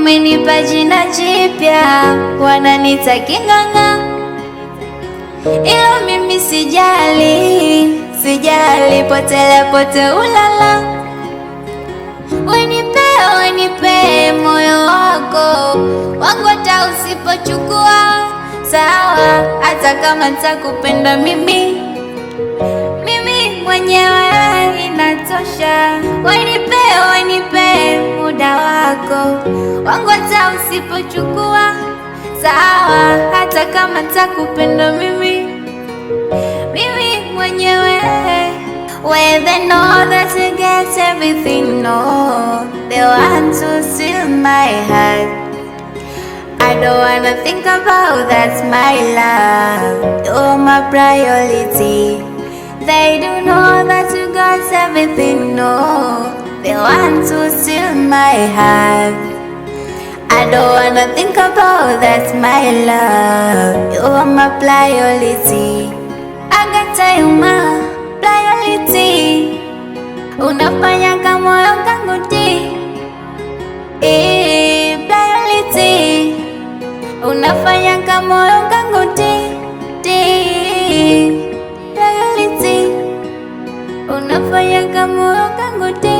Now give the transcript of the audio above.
umenipa jina jipya, wananita King'ang'a, ila mimi sijali, sijali, potele pote ulala. Wenipe moyo wako, wangu hata usipochukua sawa, hata kama nitakupenda mimi mwenyewe inatosha. Wenipe muda wako, wangu hata usipochukua sawa, hata kama nitakupenda mimi mwenyewe. Where they know that you get everything, no, they want to steal my heart. I don't wanna think about that, my love, you're my priority. They do know that you got everything, no, they want to steal my heart. I don't wanna think about that, my love, you're my priority. I got time, my priority. Unafanya kama moyo kangu ti, priority. Unafanya kama moyo kangu ti, priority. Unafanya kama moyo kangu ti.